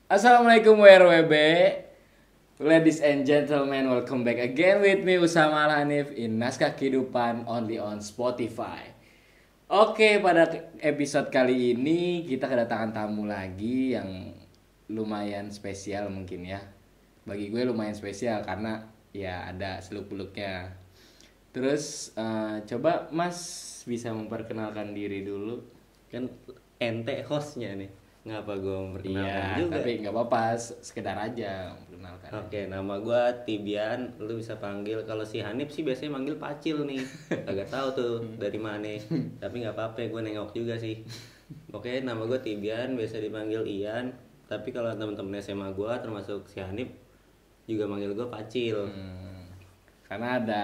Assalamualaikum WRWB, ladies and gentlemen, welcome back again with me Usama Al-Hanif in Naskah Kehidupan only on Spotify. Oke, pada episode kali ini kita kedatangan tamu lagi yang lumayan spesial mungkin ya. Bagi gue lumayan spesial karena ya ada seluk-beluknya. Terus coba Mas bisa memperkenalkan diri dulu. Kan ente hostnya nih, ngapa gue memperkenalkan Iya, juga? tapi nggak apa-apa, sekedar aja memperkenalkan. Oke, nama gue Tibian, lu bisa panggil. Kalau si Hanif sih biasanya manggil Pacil nih, agak tahu tuh dari mana. Tapi nggak apa-apa, gue nengok juga sih. Oke, nama gue Tibian, biasa dipanggil Ian. Tapi kalau teman-teman SMA gue, termasuk si Hanif, juga manggil gue Pacil. Karena ada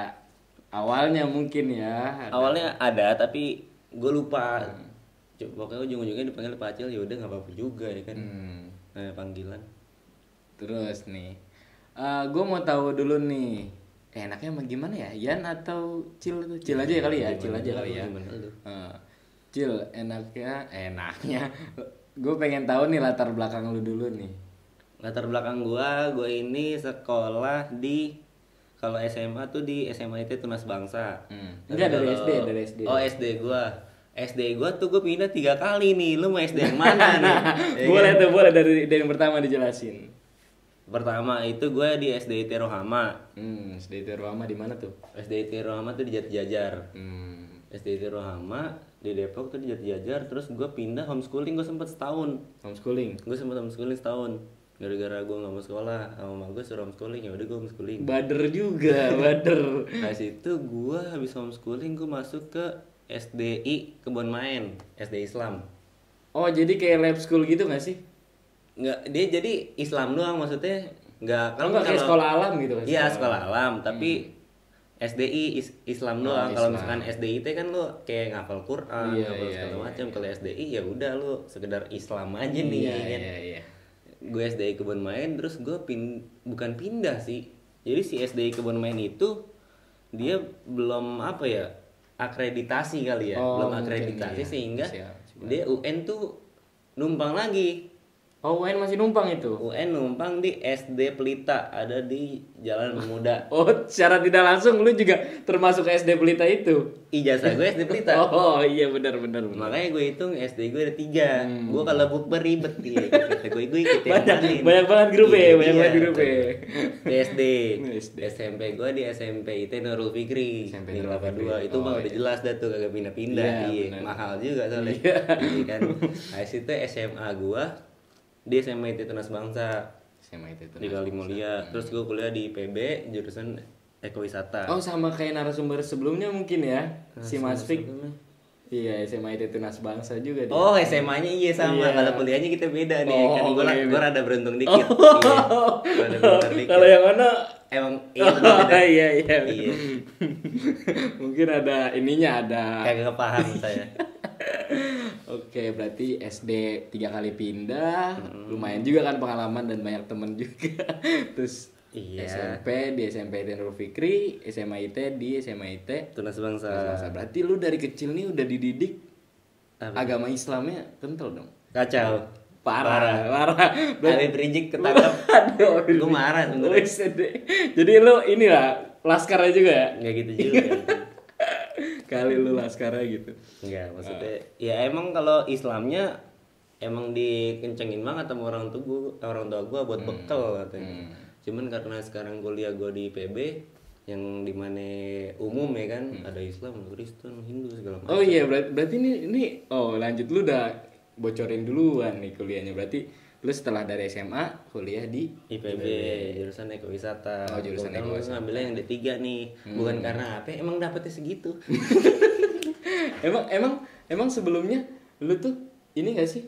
awalnya mungkin ya. Awalnya ada, tapi gue lupa. Pokoknya ujung-ujungnya dipanggil Pacil, ya udah nggak apa-apa juga ya kan. Panggilan. Terus nih, gue mau tahu dulu nih, enaknya emang gimana ya, Yan atau Cil? Cil aja ya kali ya, Cil aja kali ya. Cil, enaknya, gue pengen tahu nih latar belakang lu dulu nih. Latar belakang gue ini sekolah di, kalau SMA tuh di SMA IT Tunas Bangsa. Enggak, dari Kalau- SD, dari SD. Oh, SD gue tuh gue pindah 3 kali nih. Lu mau SD yang mana nih? Ya Boleh kan? tuh, boleh dari yang pertama dijelasin. Pertama itu gue di SD IT Rohama. SD Terwama di mana tuh? SD IT Rohama tuh di Jati Jajar. Hmm, SD IT Rohama di Depok tuh di Jati Jajar. Terus gue pindah homeschooling, gue sempet setahun. homeschooling. Gue sempet homeschooling setahun. Gara-gara gue nggak mau sekolah, sama mama gue suruh homeschooling, ya udah gue homeschooling. Bader juga, bader. Nah situ gue habis homeschooling gue masuk ke SDI Kebon Maen, SD Islam. Oh, jadi kayak lab school gitu gak sih? Nggak, dia jadi Islam doang maksudnya. Nggak, Kalau nggak kayak sekolah alam gitu kan? Iya sekolah alam, tapi SDI Islam Oh, doang. Kalau Islam. misalkan SDIT kan lu kayak ngapal Quran, Iya, ngapal iya, segala iya, macam. Kalau SDI ya udah lu sekedar Islam aja nih. Iya, Kan? iya. Gue SDI Kebon Maen, terus gue bukan pindah sih. Jadi si SDI Kebon Maen itu dia belum apa ya, akreditasi kali ya, Oh, belum mungkin, akreditasi iya. sehingga Siap. dia UN tuh numpang lagi. Oh, UN masih numpang itu? UN numpang di SD Pelita, ada di Jalan Pemuda. Oh, secara tidak langsung lu juga termasuk SD Pelita itu? Ijazah gue SD Pelita. Oh iya, benar. Makanya gue hitung SD gue ada 3. Gue kalau bukber ribet ya. Kata gue ikut yang Banyak mana? banget grup ya, Iya, banyak iya. banget grup ya. Di SD. SD. SMP gue di SMP IT Nurul Fikri SMP di Nurul Kelapa Fikri. 2. Itu Oh, mah udah iya. jelas dah tuh kagak pindah-pindah. Iya, Iya, benar. mahal juga soalnya. Iya. Iya kan. Nah, situ SMA gue di SMA IT Tunas Bangsa SMA itu di Kali Mulia. Terus gue kuliah di PB jurusan Ekowisata. Oh, sama kayak narasumber sebelumnya mungkin ya, si Mas Fik. sebelumnya. Iya, SMA itu Tunas Bangsa juga dia. Oh, SMA-nya iya sama. Iya. Kalau kuliahnya kita beda nih. Oh, Kan kuliah gue beda. rada beruntung dikit. Iya. Rada beruntung dikit. Kalau yang mana? Emang iya bener, Oh, bener. iya. Iya. Mungkin ada ininya ada. Kagak paham saya. Oke, berarti SD 3 kali pindah, lumayan juga kan pengalaman dan banyak temen juga. Terus Iya. SMP di SMP Nurul Fikri, SMA IT di SMA IT. Tunas Bangsa. Berarti lu dari kecil nih udah dididik Apa? agama Islamnya kental dong. Kacau. Parah. Habib Rizik ketangkep. Aduh, Gue marah sebenernya. Wih, sedih. Jadi lu inilah laskarnya juga ya? Nggak gitu juga. Kali lu laskarnya gitu. Enggak, maksudnya ya emang kalau Islamnya emang dikencengin banget sama orang tua gue buat bekal katanya. Cuman karena sekarang kuliah gue di PB yang dimana umum ya kan, ada Islam, Kristen, Hindu segala macam. Oh iya, berarti ini oh lanjut, lu udah bocorin duluan nih kuliahnya. Berarti lu setelah dari SMA kuliah di IPB, jurusan Ekowisata. Oh, jurusan Kebetulan gue Ekowisata. ngambilnya yang D3 nih. Bukan karena apa, emang dapetnya segitu. Emang sebelumnya lu tuh ini gak sih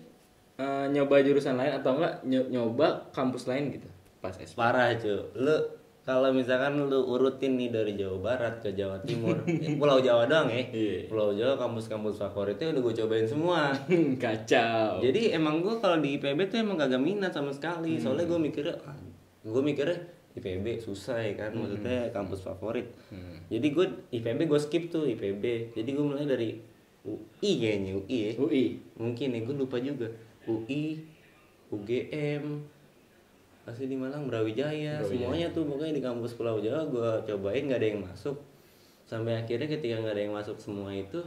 nyoba jurusan lain atau enggak nyoba kampus lain gitu pas SMA? Parah cuy. Lu kalau misalkan lu urutin nih dari Jawa Barat ke Jawa Timur, Pulau Jawa doang ya. Iya. Pulau Jawa kampus-kampus favoritnya udah gue cobain semua. Kacau. Jadi emang gue kalau di IPB tuh emang kagak minat sama sekali. Soalnya gue mikirnya gue mikirnya IPB susah ya kan, maksudnya kampus favorit. Jadi gue IPB gue skip tuh IPB. Jadi gue mulai dari UI kayaknya, UI ya. UI. Mungkin ya, gue lupa juga. UI, UGM, pasti di Malang, Brawijaya, semuanya tuh pokoknya di kampus Pulau Jawa gue cobain nggak ada yang masuk. Sampai akhirnya ketika nggak ada yang masuk semua itu,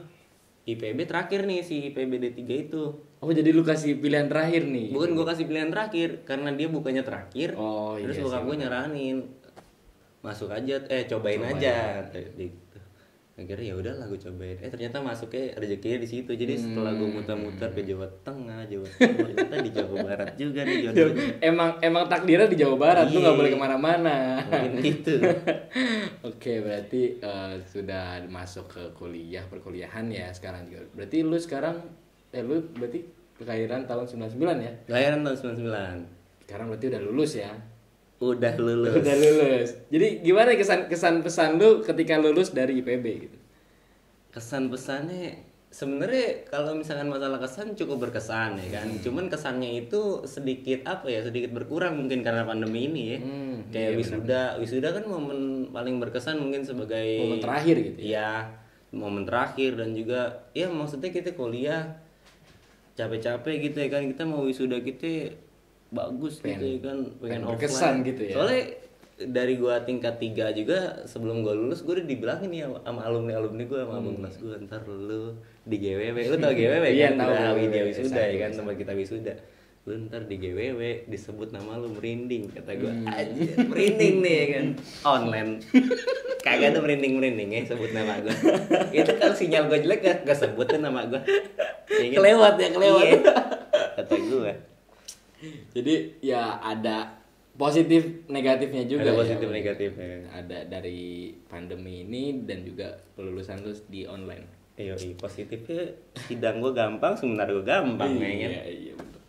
IPB terakhir nih si IPB D3 itu. Oh jadi lu kasih pilihan terakhir nih? Bukan gue kasih pilihan terakhir, karena dia bukannya terakhir. Oh, terus iya bokap sih, gue nyaranin masuk aja, cobain aja gitu. Akhirnya ya udahlah gue cobain. Ternyata masuknya rezekinya di situ. Jadi setelah gue muter-muter ke Jawa Tengah, ternyata di Jawa Barat juga nih jodohnya. Emang takdirnya di Jawa Barat, lu nggak Iya. boleh kemana-mana. Mungkin gitu. Oke, berarti sudah masuk ke perkuliahan ya sekarang juga. Berarti lu sekarang, lu berarti kelahiran tahun 99 ya? Lahiran tahun 99. Sekarang berarti udah lulus ya? Udah lulus. Udah lulus. Jadi gimana kesan pesan lu ketika lulus dari IPB gitu? Kesan pesannya sebenarnya kalau misalkan masalah kesan cukup berkesan ya kan. Cuman kesannya itu sedikit sedikit berkurang mungkin karena pandemi ini ya. Kayak wisuda kan momen paling berkesan mungkin sebagai Momen terakhir gitu ya? Iya, momen terakhir. Dan juga ya maksudnya kita kuliah capek-capek gitu ya kan, kita mau wisuda kita bagus gitu ya kan, pengen berkesan offline gitu ya. Soalnya dari gua tingkat 3 juga sebelum gua lulus gua udah dibilangin nih sama alumni gua, sama abang kelas gua, ntar lu di GWW, lu tau GWW Iya, kan? tahu. Nah, Widya Wisuda ya kan, Bisa. tempat kita wisuda. Lu ntar di GWW disebut nama lu merinding, kata gua. Anjir, merinding nih ya kan. Online. Kagak ada merinding ya sebut nama gua. Itu kalau sinyal gua jelek gak sebutin nama gua. Ya kan? Kelewat. Iya, kata gua. Jadi ya ada positif negatifnya juga. Ada ya. positif negatifnya. Ada dari pandemi ini dan juga kelulusan lu di online. Positifnya sidang gue gampang, seminar gue gampang ya kan? Iya betul.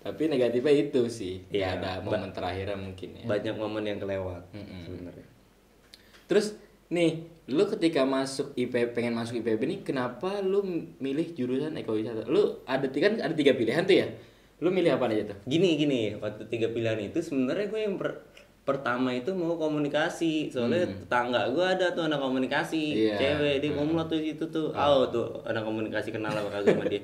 Tapi negatifnya itu sih, Iya, ada momen terakhirnya mungkin ya. Banyak momen yang kelewat sebenarnya. Terus nih, lu ketika pengen masuk IPB nih, kenapa lu milih jurusan ekowisata? Lu ada 3 pilihan tuh ya? Lu milih apa aja tuh? Gini, waktu 3 pilihan itu sebenarnya gue yang pertama itu mau komunikasi, soalnya tetangga gue ada tuh anak komunikasi, Iya. cewek dia ngomong tuh itu tuh, tuh anak komunikasi kenal apa kagak sama dia,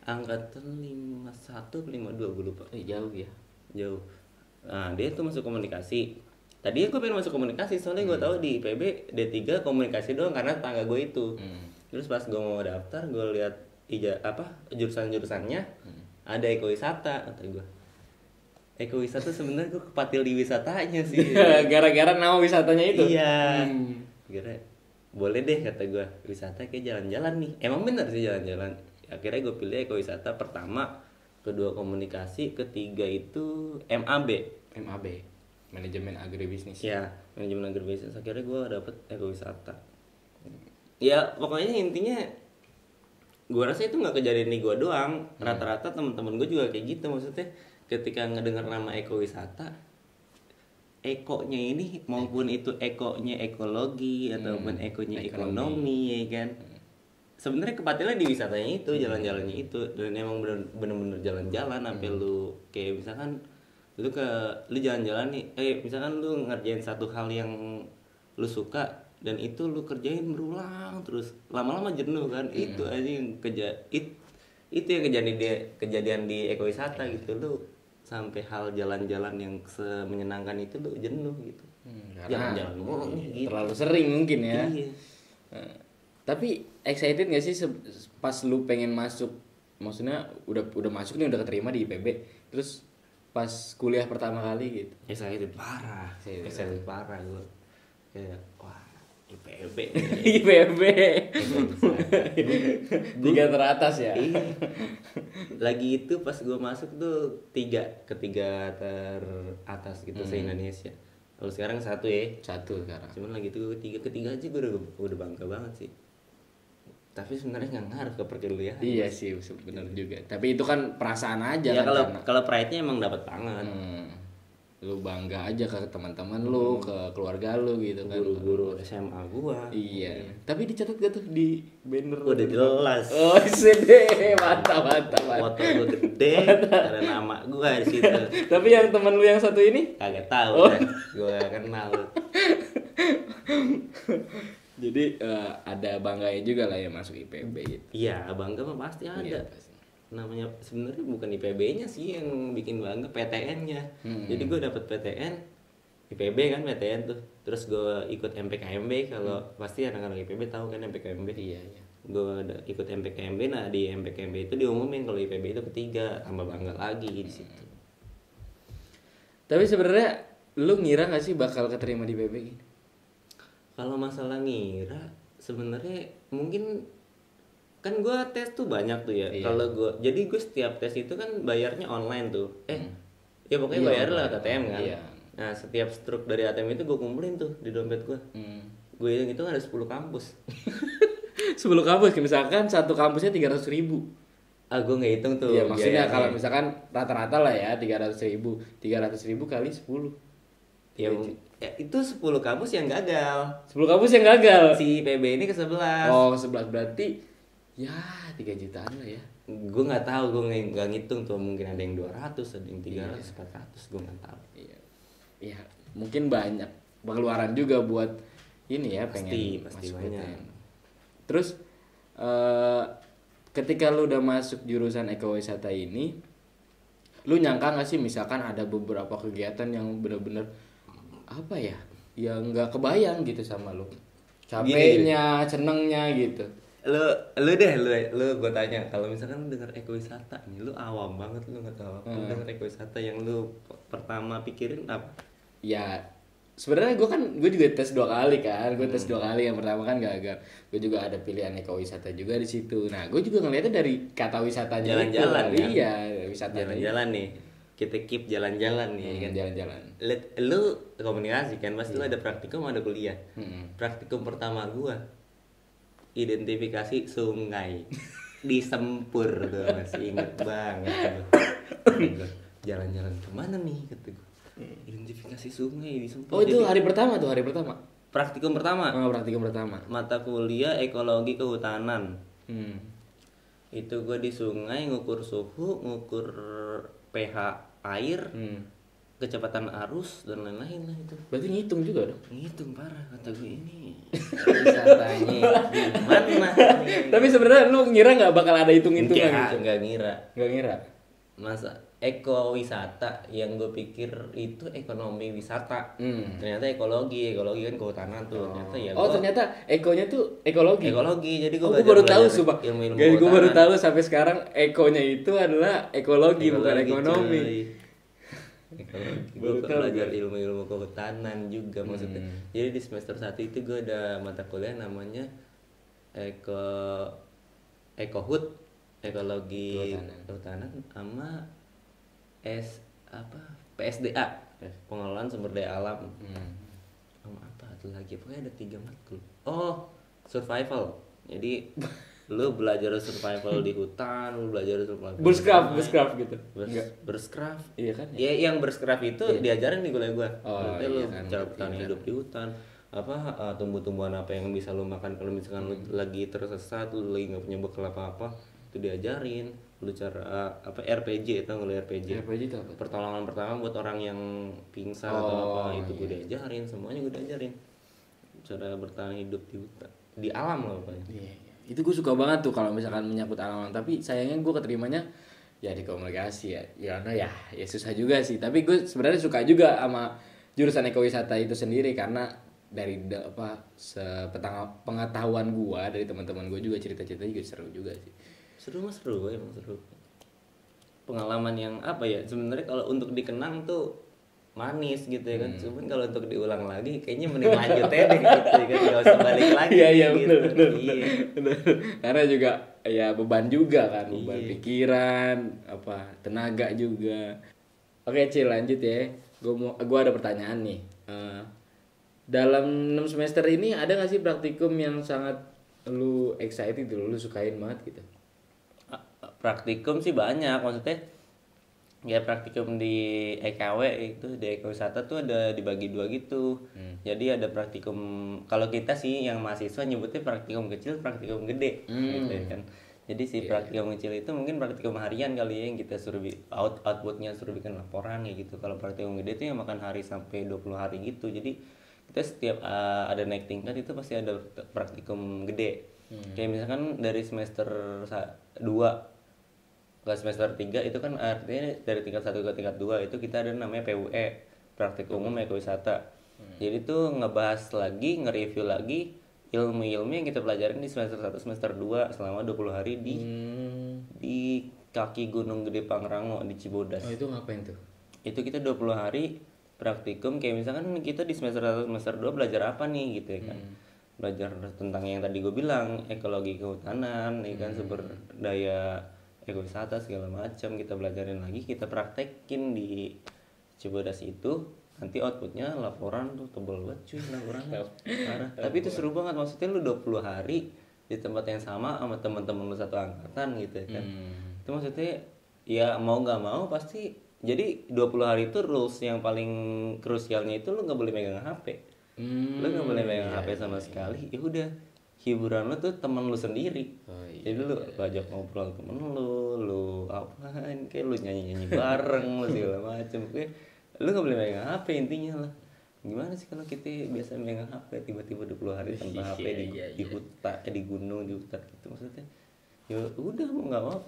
angkatan 51 52 gue lupa, Jauh ya. jauh. Nah dia tuh masuk komunikasi. Tadi gue pengen masuk komunikasi soalnya gue tahu di IPB D3 komunikasi doang karena tetangga gue itu. Terus pas gue mau daftar gue lihat jurusan-jurusannya ada ekowisata, kata gue. Ekowisata sebenarnya gue kepatil di wisatanya sih. Gara-gara nama wisatanya itu. Iya. Kira boleh deh kata gue, wisata kayak jalan-jalan nih. Emang bener sih jalan-jalan. Akhirnya gue pilih ekowisata pertama, kedua komunikasi, ketiga itu MAB. Manajemen Agribisnis. Ya, manajemen agribisnis. Akhirnya gue dapet ekowisata. Ya pokoknya intinya gue rasa itu nggak kejadian di gue doang. Rata-rata teman-teman gue juga kayak gitu. Maksudnya ketika ngedengar nama ekowisata, ekonya ini maupun itu ekonya ekologi ataupun ekonya ekonomi ya kan. Sebenarnya kepatilnya di wisatanya itu, jalan-jalannya itu, dan emang bener-bener jalan-jalan sampai lu kayak misalkan lu jalan-jalan nih, misalkan lu ngerjain satu hal yang lu suka dan itu lu kerjain berulang terus, lama-lama jenuh kan. Itu aja yang itu yang kejadian di ekowisata gitu. Lu sampai hal jalan-jalan yang menyenangkan itu lu jenuh gitu. Jalan-jalan mulu gitu. Terlalu sering mungkin ya. Iya. Tapi excited gak sih pas lu pengen masuk, maksudnya udah masuk nih, udah keterima di IPB, terus pas kuliah pertama kali gitu? Excited parah gue. Kayak wah IPB. IPB. Tiga teratas ya. Iya. Lagi itu pas gue masuk tuh ketiga teratas gitu se-Indonesia. Kalau sekarang satu ya. Satu sekarang. Cuman lagi itu ketiga aja gue udah bangga banget sih. Tapi sebenarnya nggak ngaruh ke perkuliahan. Iya sih, benar juga. Tapi itu kan perasaan aja Ya kan. kalau pride-nya emang dapat banget. lu bangga aja ke teman-teman lu, ke keluarga lu gitu kan. Guru-guru SMA gua. Iya. Tapi dicatat gak tuh di banner? Udah jelas. Oh, sedih. Mantap, mantap, mantap. Foto gua gede, ada nama gua di situ. Tapi yang temen lu yang satu ini? Kagak tahu kan. Gua gak kenal. Jadi ada bangganya juga lah ya masuk IPB gitu. Iya, bangga mah pasti ada. Iya, pasti. Namanya sebenarnya bukan IPB-nya sih yang bikin bangga, PTN-nya. Jadi gue dapet PTN, IPB kan PTN tuh. Terus gue ikut MPKMB, kalau pasti anak-anak IPB tahu kan MPKMB. Iya, iya. Gue ikut MPKMB, nah di MPKMB itu diumumin kalau IPB itu ketiga, tambah bangga lagi di situ. Tapi sebenarnya lu ngira gak sih bakal keterima di IPB gitu? Kalau masalah ngira, sebenarnya mungkin kan gue tes tuh banyak tuh ya. Iya. Kalau gue, jadi gue setiap tes itu kan bayarnya online tuh. Ya pokoknya Iya, bayar lah online. ATM kan. Iya. Nah setiap struk dari ATM itu gue kumpulin tuh di dompet gue. Gue hitung ada 10 kampus. 10 kampus, misalkan satu kampusnya 300.000. Gue nggak hitung tuh. Iya, maksudnya biayanya. kalau misalkan rata-rata lah ya 300.000 kali 10. Ya, itu 10 kampus yang gagal. 10 kampus yang gagal. Si PB ini ke 11. Oh, 11 berarti ya 3 jutaan lah ya. Gue nggak tahu, gue nggak ngitung tuh, mungkin ada yang 200, ada yang 300, 400, gue nggak tahu. Iya. Iya, mungkin banyak pengeluaran juga buat ini ya, Pasti pengen masuk banyak. PTN. Terus ketika lu udah masuk jurusan ekowisata ini, lu nyangka nggak sih misalkan ada beberapa kegiatan yang bener-bener apa ya, yang nggak kebayang gitu sama lu, capeknya, senengnya gitu. Lu gue tanya, kalau misalkan lu denger ekowisata nih, lu awam banget, lu nggak tahu apa. Lu denger ekowisata, yang lu pertama pikirin apa? Ya sebenarnya gue juga tes 2 kali kan, gue tes 2 kali. Yang pertama kan gagal, gue juga ada pilihan ekowisata juga di situ. Nah gue juga ngeliatnya dari kata wisatanya itu. Jalan-jalan kan? Iya, wisata Jalan-jalan nih, kita keep jalan-jalan nih kan. jalan-jalan. Lu komunikasi kan, pasti lu ada praktikum, ada kuliah. Praktikum pertama gua identifikasi sungai di Sempur tuh, masih inget banget tuh. Jalan-jalan kemana nih kata gua, identifikasi sungai di Sempur. Oh itu Jadi, hari pertama tuh, hari pertama. praktikum pertama, Praktikum pertama. mata kuliah ekologi kehutanan. Hmm. Itu gua di sungai ngukur suhu, ngukur pH air, kecepatan arus dan lain-lain lah itu. Berarti ngitung juga dong. Ngitung parah, kata gue ini wisatanya gimana nih? Tapi sebenarnya lu ngira nggak bakal ada hitung-hitungan gitu? Enggak ngira. Nggak ngira. Masa ekowisata, yang gue pikir itu ekonomi wisata. Ternyata ekologi kan kehutanan tuh. Ternyata ya Ternyata ekonya tuh ekologi. jadi gue gue baru tahu belajar sumpah. ilmu-ilmu Guys, gue baru kehutanan. tahu sampai sekarang ekonya itu adalah ekologi bukan ekonomi. Cuy. Gue belajar ilmu-ilmu kehutanan juga maksudnya. Jadi di semester 1 itu gue ada mata kuliah namanya ekohut, ekologi kehutanan, sama PSDA, pengelolaan sumber daya alam. Sama apa tuh lagi, pokoknya ada 3 matkul. Survival. Jadi lu belajar survival di hutan, lu belajar survival Bushcraft gitu. Bushcraft. Iya kan? Ya, yang Bushcraft itu diajarin di kuliah gua. Iya Lu kan, cara bertahan hidup di hutan, tumbuh-tumbuhan apa yang bisa lu makan kalau misalkan lu lagi tersesat, lu lagi nggak punya bekal apa-apa, itu diajarin. Lu cara RPG, tau nggak lu RPG? RPG itu apa? Pertolongan pertama buat orang yang pingsan atau apa, itu gue diajarin, semuanya gue diajarin. Cara bertahan hidup di hutan, di alam lah pokoknya. Iya. Itu gue suka banget tuh kalau misalkan menyangkut alam, tapi sayangnya gue keterimanya ya di komunikasi ya. Ya susah juga sih. Tapi gue sebenarnya suka juga sama jurusan ekowisata itu sendiri, karena dari pengetahuan gue dari teman-teman gue juga, cerita-cerita juga seru juga sih. Seru, emang seru. Pengalaman yang apa ya, sebenarnya kalau untuk dikenang tuh manis gitu ya kan. Cuman kalau untuk diulang lagi kayaknya mending lanjut aja deh gitu ya kan, nggak usah balik lagi. Iya gitu. benar. Iya. Karena juga ya beban juga kan, beban Iya. pikiran, tenaga juga. Oke Cil, lanjut ya. Gua ada pertanyaan nih. Dalam 6 semester ini ada nggak sih praktikum yang sangat lu excited, lu sukain banget gitu? Praktikum sih banyak, maksudnya Ya praktikum di EKW itu di ekowisata tuh ada dibagi dua gitu. Jadi ada praktikum, kalau kita sih yang mahasiswa nyebutnya praktikum kecil, praktikum gede gitu ya kan. Jadi si praktikum kecil itu mungkin praktikum harian kali ya, yang kita suruh outputnya suruh bikin laporan ya gitu. Kalau praktikum gede itu yang makan hari sampai 20 hari gitu. Jadi kita setiap ada naik tingkat itu pasti ada praktikum gede. Kayak misalkan dari semester 2 ke semester 3 itu kan artinya dari tingkat 1 ke tingkat 2 itu kita ada namanya PUE, praktik umum ekowisata. Jadi tuh ngebahas lagi, nge-review lagi ilmu-ilmu yang kita pelajarin di semester 1 semester 2 selama 20 hari di kaki Gunung Gede Pangrango di Cibodas. Oh, itu ngapain tuh? Itu kita 20 hari praktikum, kayak misalkan kita di semester 1 semester 2 belajar apa nih gitu ya kan. Belajar tentang yang tadi gue bilang, ekologi kehutanan, ya kan, sumber daya ekowisata segala macam kita belajarin lagi, kita praktekin di Cibodas itu. Nanti outputnya laporan tuh tebel banget cuy laporannya. Parah. Tapi itu seru banget, maksudnya lu 20 hari di tempat yang sama teman-teman lu satu angkatan gitu ya kan. Itu maksudnya ya mau nggak mau pasti, jadi 20 hari itu rules yang paling krusialnya itu lu nggak boleh megang HP. Lu nggak boleh megang HP sama sekali. Ya udah, hiburan lu tuh temen lu sendiri. Jadi lu ajak ngobrol temen lu apain, kayak lu nyanyi bareng lu segala macem. Kayak lu nggak boleh megang HP intinya lah. Gimana sih kalau kita biasa megang HP tiba-tiba 20 hari tanpa HP di hutan, di gunung, di hutan gitu maksudnya. Ya udah mau nggak mau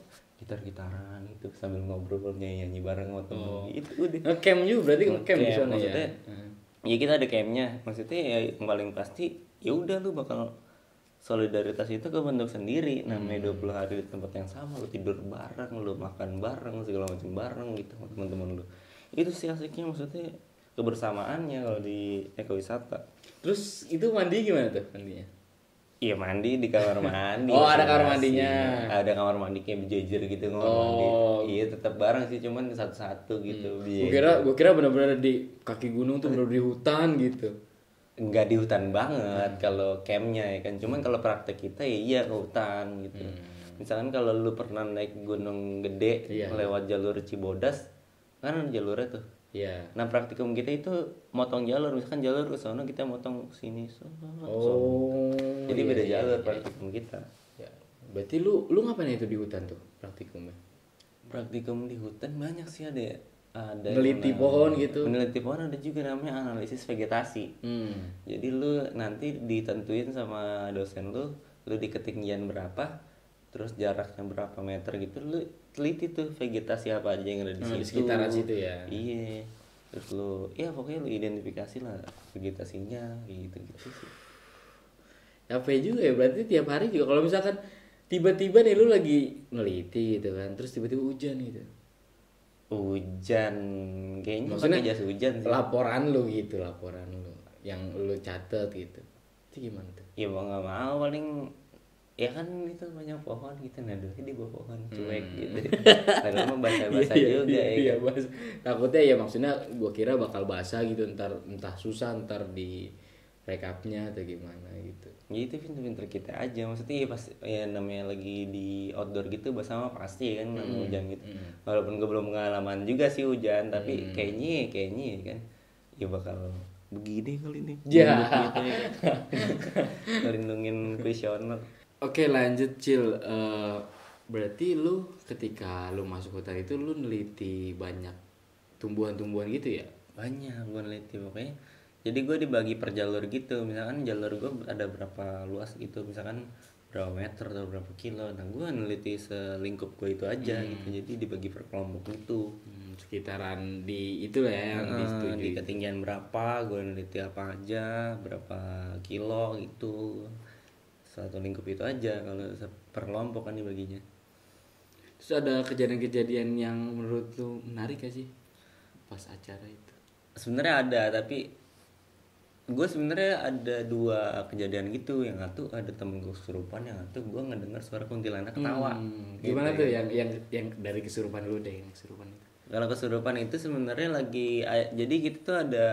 gitar-gitaran itu sambil ngobrol nyanyi bareng sama temen itu udah. Ngecamp juga berarti, ngecamp di sana maksudnya, ya. ya kita ada campnya, maksudnya ya yang paling pasti ya udah lu bakal solidaritas itu kebentuk sendiri. Namanya 20 hari di tempat yang sama, lu tidur bareng, lu makan bareng, segala macam bareng gitu sama teman-teman lu. Itu sih asiknya, maksudnya kebersamaannya kalau di ekowisata. Terus itu mandi gimana tuh mandinya? Iya mandi di kamar mandi. Oh, ada kamar masing-masing. mandinya. Ada kamar mandi kayak berjejer gitu kamar mandi. Iya tetap bareng sih, cuman satu-satu gitu. Gua kira benar-benar di kaki gunung tuh, benar di hutan gitu. Enggak di hutan banget kalau campnya ya kan, cuman kalau praktek kita ya iya ke hutan gitu. Misalkan kalau lu pernah naik gunung gede lewat jalur Cibodas kan ada jalurnya tuh. Iya. Nah praktikum kita itu motong jalur, misalkan jalur ke sana kita motong ke sini jadi beda jalur praktikum kita. Ya. Berarti lu ngapain itu di hutan tuh praktikumnya? Praktikum di hutan banyak sih, ada Meneliti pohon gitu. meneliti pohon, ada juga namanya analisis vegetasi. Jadi lu nanti ditentuin sama dosen lu di ketinggian berapa, terus jaraknya berapa meter gitu, lu teliti tuh vegetasi apa aja yang ada di situ. Di sekitaran situ ya. Iya. Terus lu ya pokoknya lu identifikasi lah vegetasinya gitu sih. Capek juga ya, berarti tiap hari juga kalau misalkan tiba-tiba nih lu lagi neliti gitu kan, terus tiba-tiba hujan gitu. Hujan kayaknya Maksudnya pakai jas hujan sih. laporan lu yang lu catet gitu. Itu gimana tuh? Ya mau nggak mau paling ya kan itu banyak pohon gitu, naduhnya di bawah pohon cuek gitu. Padahal mah basah-basah juga ya. Iya, basah. Takutnya ya, maksudnya gua kira bakal basah gitu, entah susah ntar di rekapnya atau gimana gitu. Ya itu pinter-pinter kita aja, maksudnya ya pas ya namanya lagi di outdoor gitu basah mah pasti kan namanya hujan gitu. Walaupun gue belum pengalaman juga sih hujan, tapi kayaknya ya kan ya bakal begini kali ini. Ya. Gitu ya. Melindungin kuesioner. Oke, lanjut Cil. Berarti lu ketika lu masuk hutan itu lu neliti banyak tumbuhan-tumbuhan gitu ya? Banyak gue neliti pokoknya. Jadi gue dibagi per jalur gitu, misalkan jalur gue ada berapa luas gitu, misalkan berapa meter atau berapa kilo. Nah gue neliti selingkup gue itu aja gitu, jadi dibagi per kelompok gitu. Sekitaran di itu lah ya yang disetujui. Di ketinggian berapa gue neliti apa aja, berapa kilo gitu. Satu lingkup itu aja kalau per kelompok kan dibaginya. Terus ada kejadian-kejadian yang menurut lu menarik gak sih pas acara itu? Sebenarnya ada, tapi gue sebenarnya ada dua kejadian gitu. Yang satu ada temen gue kesurupan, yang satu gue ngedengar suara kuntilanak ketawa. Gimana tuh yang dari kesurupan lu deh, yang kesurupan itu? Kalau kesurupan itu sebenarnya lagi jadi kita tuh ada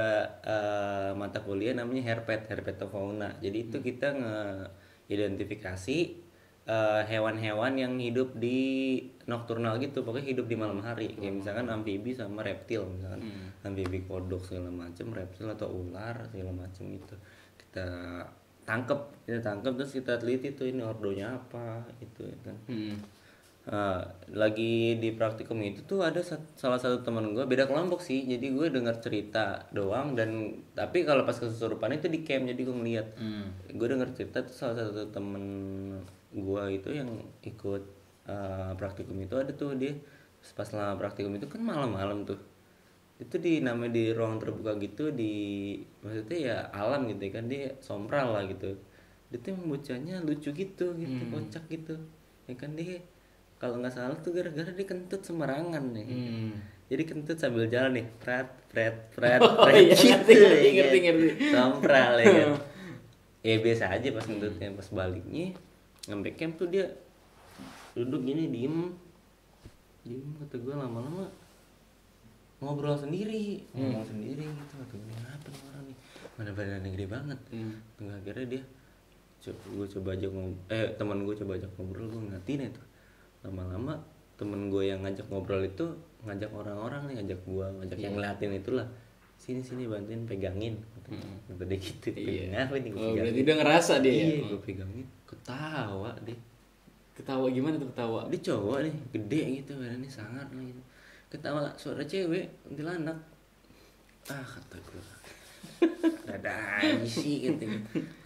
mata kuliah namanya herpetofauna. Jadi itu kita ngeidentifikasi hewan-hewan yang hidup di nokturnal gitu, pokoknya hidup di malam hari. Kayak misalkan amfibi sama reptil, misalkan amfibi kodok segala macam, reptil atau ular segala macam itu. Kita tangkap terus kita teliti tuh ini ordonya apa gitu ya kan. Lagi di praktikum itu tuh ada salah satu teman gue beda kelompok sih, jadi gue dengar cerita doang, dan tapi kalau pas kesurupan itu di camp, jadi gue ngeliat. Gue dengar cerita tuh salah satu temen gue itu yang ikut praktikum itu, ada tuh dia pas lama praktikum itu kan malam-malam tuh, itu namanya di ruang terbuka gitu, maksudnya ya alam gitu ya kan, dia sompral lah gitu. Dia tuh bocahnya lucu gitu kocak gitu ya kan. Dia kalau nggak salah tuh gara-gara dia kentut sembarangan nih. Jadi kentut sambil jalan nih, pret Iya, gitu, ngerti. sompral ya kan. Ya biasa aja pas kentutnya, pas baliknya sampai camp tuh dia duduk gini diem kata gue, lama-lama ngobrol sendiri, ngomong sendiri gitu. Kata gue, kenapa nih orang nih, mana badannya gede banget. Tengah akhirnya dia teman gue coba ajak ngobrol, gue ngatin itu. Lama-lama temen gue yang ngajak ngobrol itu ngajak orang-orang nih, ngajak yang ngeliatin itulah, sini bantuin pegangin, kata dia gitu. Kenapa nih gue pegangin? Berarti dia ngerasa dia. Iya, gue pegangin, ketawa dia. Ketawa gimana tuh ketawa? Dia cowok nih, gede gitu, badannya sangar lah gitu. Ketawa suara cewek, kuntilanak. Kata gue, ada aja sih gitu.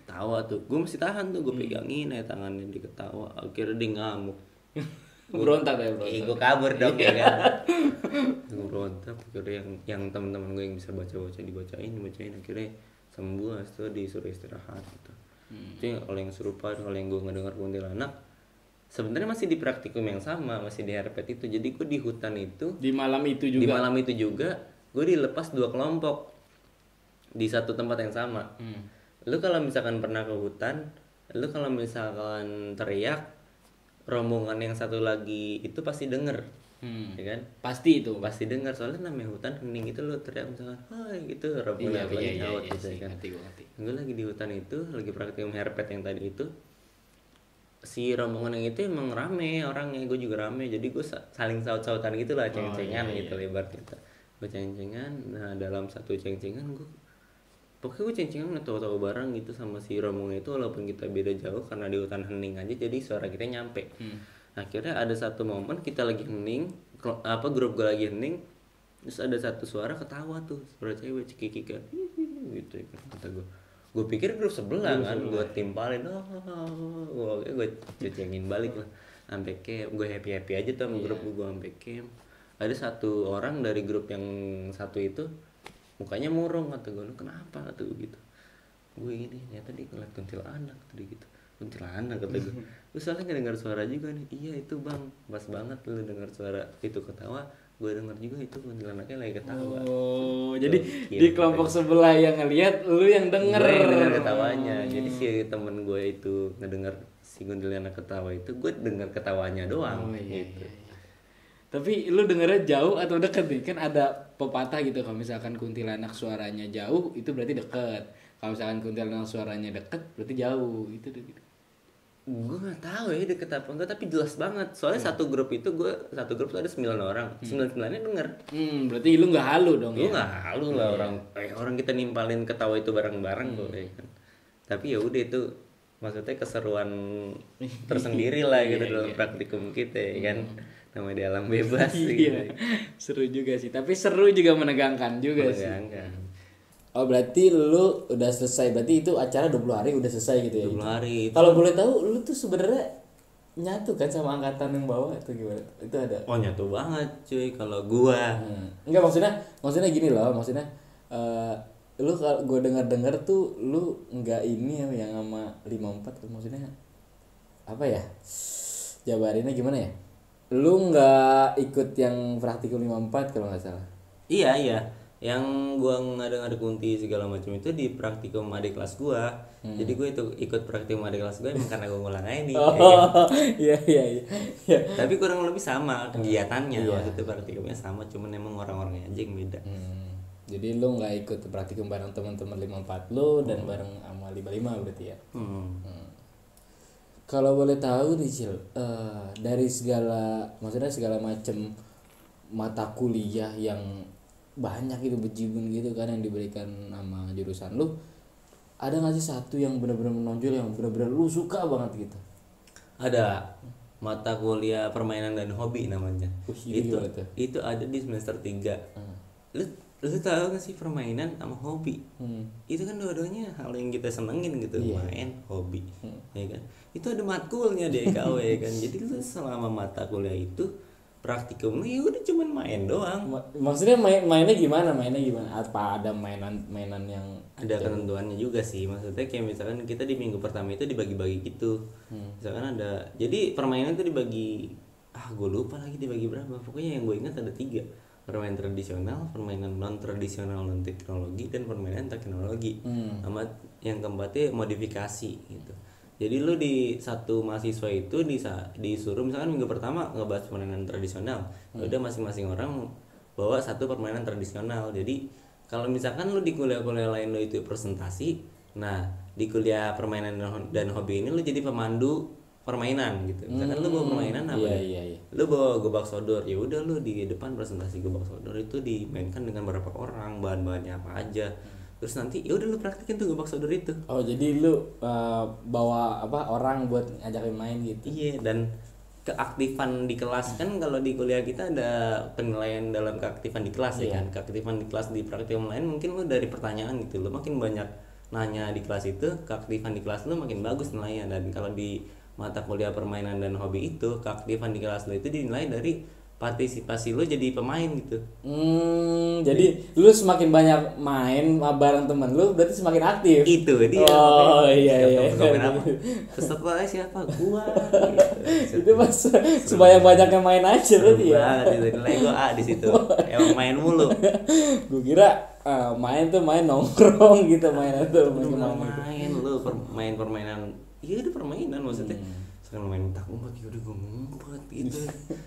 Ketawa tuh, gue masih tahan tuh, gue pegangin aja tangannya, dia ketawa. Akhirnya dia ngamuk. Berontak. Gue kabur dong ya kan. Gue berontak. Akhirnya yang teman-teman gue yang bisa baca dibacain. Akhirnya sembuh. Setelah disuruh istirahat gitu. Itu kalau yang serupa, kalau yang gue ngedengar kuntilanak, sebenarnya masih di praktikum yang sama, masih di herpet itu. Jadi gue di hutan itu, di malam itu juga gue dilepas 2 kelompok di satu tempat yang sama. Lu kalau misalkan pernah ke hutan, lu kalau misalkan teriak, rombongan yang satu lagi itu pasti denger, ya kan? Pasti denger, soalnya namanya hutan hening itu. Lu teriak misalkan, hai gitu, rombongan lagi nyaut gitu ya kan. Gue lagi di hutan itu, lagi praktikum herpet yang tadi itu. Si rombongan yang itu emang rame orangnya, gue juga rame, jadi gue saling saut-sautan gitu lah, ceng-cengan gitu lebar kita. Gue ceng-cengan, nah dalam satu ceng-cengan pokoknya gue ceng-cengan ngetawa-tawa bareng gitu sama si rombongan itu, walaupun kita beda jauh karena di hutan hening aja, jadi suara kita nyampe. Akhirnya ada satu momen kita lagi hening, grup gue lagi hening, terus ada satu suara ketawa tuh, suara cewek cekikik gitu ya kan. Kata gue pikir grup sebelah kan, gue timpalin, gue cengin balik lah, sampai camp. Gue happy aja tuh sama grup gue sampai camp. Ada satu orang dari grup yang satu itu mukanya murung, kata gue, lu kenapa, kata gue gitu. Gue gini, ternyata dia ngeliat kuntilanak tadi gitu. Kuntilanak, kata gue. Lu soalnya nggak dengar suara juga nih. Iya itu bang, pas banget lu dengar suara itu ketawa. Gue denger juga itu kuntilanaknya lagi ketawa. Jadi di kelompok sebelah yang ngelihat, lu yang denger. Gue yang denger ketawanya. Jadi si temen gue itu ngedenger si kuntilanak ketawa itu, gue denger ketawanya doang. Gitu. Tapi lu dengernya jauh atau deket nih? Kan ada pepatah gitu, kalau misalkan kuntilanak suaranya jauh itu berarti deket. Kalau misalkan kuntilanak suaranya deket berarti jauh. Itu gitu. Gue nggak tahu ya deket apa enggak, tapi jelas banget. Soalnya satu grup tuh ada 9 orang. 9-9-nya denger. Berarti lu nggak halu dong. Lu nggak halu lah, orang kita nimpalin ketawa itu bareng-bareng kok ya kan. Tapi ya udah, itu maksudnya keseruan tersendiri lah gitu dalam praktikum kita ya kan. Namanya di alam bebas gitu. Seru juga sih, tapi seru juga menegangkan juga sih. Oh berarti lu udah selesai, berarti itu acara 20 hari udah selesai gitu ya? 20 hari. Kalau boleh tahu, lu tuh sebenarnya nyatu kan sama angkatan yang bawah atau gimana? Itu ada? Oh nyatu banget cuy kalau gua. Enggak, maksudnya gini loh, maksudnya lu kalau gua dengar tuh lu nggak ini yang sama 54, maksudnya apa ya? Jabarinnya gimana ya? Lu nggak ikut yang praktikum 54 kalau nggak salah? Iya. Yang gua ngada-ngada kunti segala macam itu di praktikum adik kelas gua. Jadi gue itu ikut praktikum adik kelas gua emang karena gua ngulang aja nih. Iya. Tapi kurang lebih sama kegiatannya. Maksudnya praktikumnya sama, cuman emang orang-orangnya aja yang beda. Jadi lu nggak ikut praktikum bareng teman-teman 54 lu dan bareng sama 55 berarti ya? Kalau boleh tahu nih Cil, dari maksudnya segala macam mata kuliah yang banyak itu bejibun gitu kan yang diberikan nama jurusan lu, ada nggak sih satu yang benar-benar menonjol yang benar-benar lu suka banget gitu? Ada mata kuliah permainan dan hobi namanya. Itu Itu gimana tuh? itu ada di semester 3. Lu lu tahu gak sih permainan sama hobi? Itu kan dua-duanya hal yang kita senengin gitu, Iya. main, hobi. Ya kan? Itu ada matkulnya di EKW kan. Jadi lu selama mata kuliah itu praktikum lu ya udah cuman main doang. Maksudnya mainnya gimana? Mainnya gimana? Apa ada mainan yang Ada ketentuannya juga sih, maksudnya kayak misalkan kita di minggu pertama itu dibagi-bagi gitu. Misalkan ada, jadi permainan itu dibagi, gue lupa lagi dibagi berapa, pokoknya yang gue ingat ada 3: permainan tradisional, permainan non tradisional non teknologi, dan permainan teknologi. Sama yang keempatnya modifikasi gitu. Jadi lu di satu mahasiswa itu disuruh misalkan minggu pertama ngebahas permainan tradisional, udah masing-masing orang bawa satu permainan tradisional. Jadi kalau misalkan lu di kuliah-kuliah lain lu itu presentasi, nah di kuliah permainan dan hobi ini lu jadi pemandu permainan gitu. Misalkan lu bawa permainan apa ya? Iya. Lu bawa gobak sodor, ya udah lu di depan presentasi gobak sodor itu dimainkan dengan berapa orang, bahan-bahannya apa aja. Terus nanti ya udah lu praktekin tuh gobak sodor itu. Oh jadi lu bawa apa orang buat ngajakin main gitu? Iya, dan keaktifan di kelas kan kalau di kuliah kita ada penilaian dalam keaktifan di kelas ya kan. Keaktifan di kelas di praktikum lain mungkin lu dari pertanyaan gitu, lu makin banyak nanya di kelas itu, keaktifan di kelas lu makin bagus nilainya. Dan kalau di mata kuliah permainan dan hobi itu, keaktifan di kelas lu itu dinilai dari partisipasi lu jadi pemain gitu. Jadi lu semakin banyak main bareng temen lu berarti semakin aktif. Itu dia. Oh iya. Komen apa? Peserta siapa? Gua. Gitu. Itu pas sebanyak-banyaknya main aja berarti ya. Banget itu nilai gua A di situ. Emang main mulu. Gue kira main tuh main nongkrong gitu, main itu Main lu main permainan. Iya itu permainan maksudnya. Sekarang main tak umpet ya udah gue ngumpet gitu.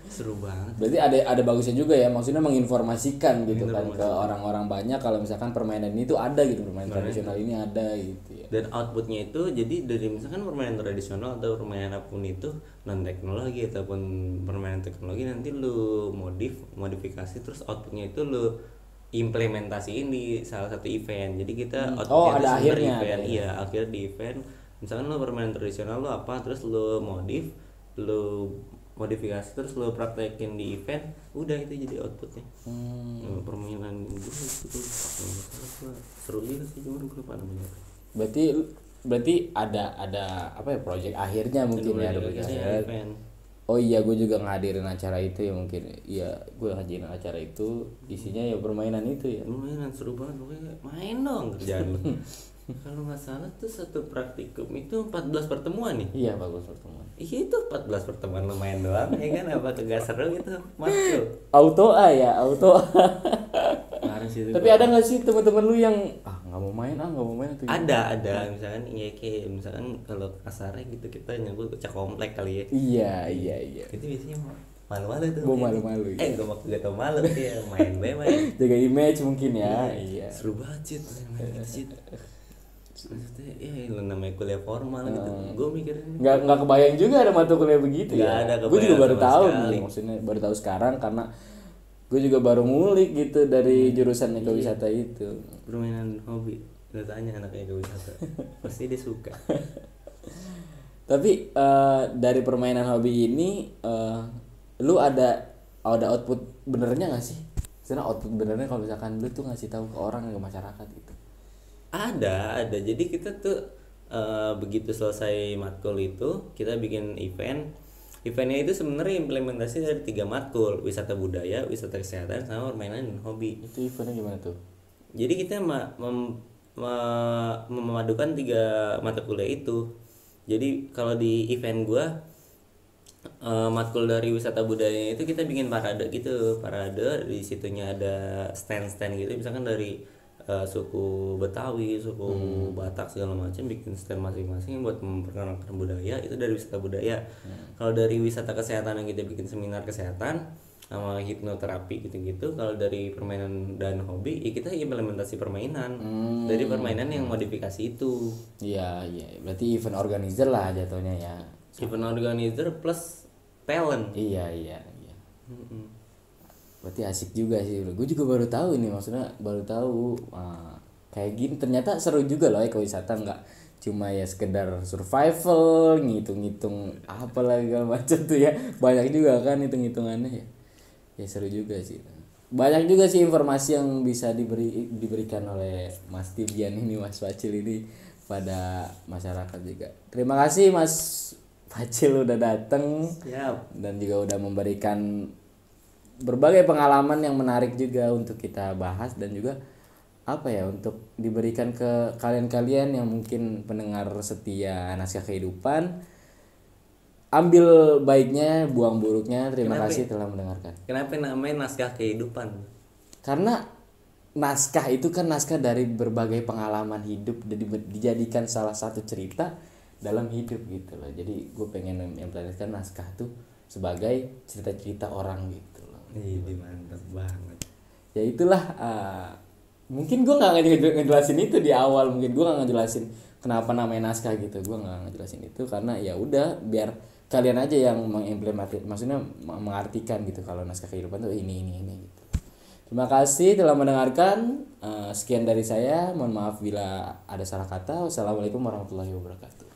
Seru banget. Berarti ada bagusnya juga ya, maksudnya menginformasikan gitu kan ke orang-orang banyak kalau misalkan permainan ini tuh ada gitu, permainan tradisional ini ada gitu ya. Dan outputnya itu jadi dari misalkan permainan tradisional atau permainan apapun itu non teknologi ataupun permainan teknologi, nanti lu modifikasi terus outputnya itu lu implementasiin di salah satu event. Jadi kita outputnya ada itu sebenarnya akhirnya, event. ada. Iya, akhirnya di event. Misalkan lu permainan tradisional lu apa, terus lu modifikasi, terus lu praktekin di event, udah itu jadi outputnya. Permainan gue itu seru juga sih, cuman gue lupa namanya. Berarti ada apa ya, project akhirnya mungkin ya, ada project akhirnya. Event. Oh iya, gue juga ngadirin acara itu ya mungkin. Iya, gue ngadirin acara itu isinya ya permainan itu ya. Permainan seru banget, pokoknya main dong kerjaan lu. Kalau nggak salah tuh satu praktikum itu 14 pertemuan nih. Iya, bagus pertemuan. Iya itu 14 pertemuan lu main doang ya kan, apa kagak seru gitu masuk. Auto A ya, auto A. Kemarin sih itu Tapi ada nggak sih teman-teman lu yang nggak mau main atau ada misalkan ya kayak misalkan kalau kasarnya gitu kita nyebut cak komplek kali ya. Iya. Itu biasanya malu-malu tuh. Gue malu-malu. Gue mau gak tau malu sih ya, main. Jaga image mungkin ya. Iya. Seru banget main gitu. Maksudnya ya lu namanya kuliah formal gitu. Gue mikirin Nggak kebayang juga ada mata kuliah begitu ya. Nggak ada Gue juga kebayang baru sama tahu sekali. nih, maksudnya baru tahu sekarang karena gue juga baru ngulik gitu dari jurusan ekowisata itu. permainan hobi. Lu tanya anaknya ekowisata, pasti dia suka. Tapi dari permainan hobi ini lu ada output benernya nggak sih? Karena output benernya kalau misalkan lu tuh ngasih tahu ke orang, ke masyarakat gitu. Ada. Jadi kita tuh begitu selesai matkul itu kita bikin event. Eventnya itu sebenarnya implementasi dari 3 matkul: wisata budaya, wisata kesehatan, sama permainan dan hobi. Itu eventnya gimana tuh? Jadi kita memadukan 3 mata kuliah itu. Jadi kalau di event gua matkul dari wisata budaya itu kita bikin parade gitu. Parade di situnya ada stand gitu, misalkan dari suku Betawi, suku Batak segala macam, bikin stand masing-masing buat memperkenalkan budaya. Itu dari wisata budaya. Kalau dari wisata kesehatan yang kita bikin seminar kesehatan sama hipnoterapi gitu-gitu. Kalau dari permainan dan hobi ya kita implementasi permainan dari permainan yang modifikasi itu. Iya, berarti event organizer lah jatuhnya ya. event organizer plus talent. Iya. Berarti asik juga sih. Gue juga baru tahu ini, maksudnya baru tahu kayak gini ternyata seru juga loh ekowisata, nggak cuma ya sekedar survival, ngitung-ngitung apa lagi segala macam tuh ya. Banyak juga kan hitung-hitungannya ya. Ya seru juga sih. Banyak juga sih informasi yang bisa diberikan oleh Mas Tibian ini, Mas Pacil ini pada masyarakat juga. Terima kasih Mas Pacil udah datang. Siap. Dan juga udah memberikan berbagai pengalaman yang menarik juga untuk kita bahas, dan juga apa ya, untuk diberikan ke kalian-kalian yang mungkin pendengar setia Naskah Kehidupan. Ambil baiknya, buang buruknya. Terima kasih telah mendengarkan. Kenapa namanya Naskah Kehidupan? Karena naskah itu kan naskah dari berbagai pengalaman hidup dan dijadikan salah satu cerita dalam hidup gitu loh. Jadi gue pengen implementasikan naskah tuh sebagai cerita-cerita orang gitu loh. Ini mantap banget. Ya itulah, mungkin gue nggak ngejelasin itu di awal, mungkin gue nggak ngejelasin kenapa namanya naskah gitu, gue nggak ngejelasin itu karena ya udah biar kalian aja yang mengimplementasi, maksudnya mengartikan gitu kalau naskah kehidupan tuh ini gitu. Terima kasih telah mendengarkan. Sekian dari saya, mohon maaf bila ada salah kata. Wassalamualaikum warahmatullahi wabarakatuh.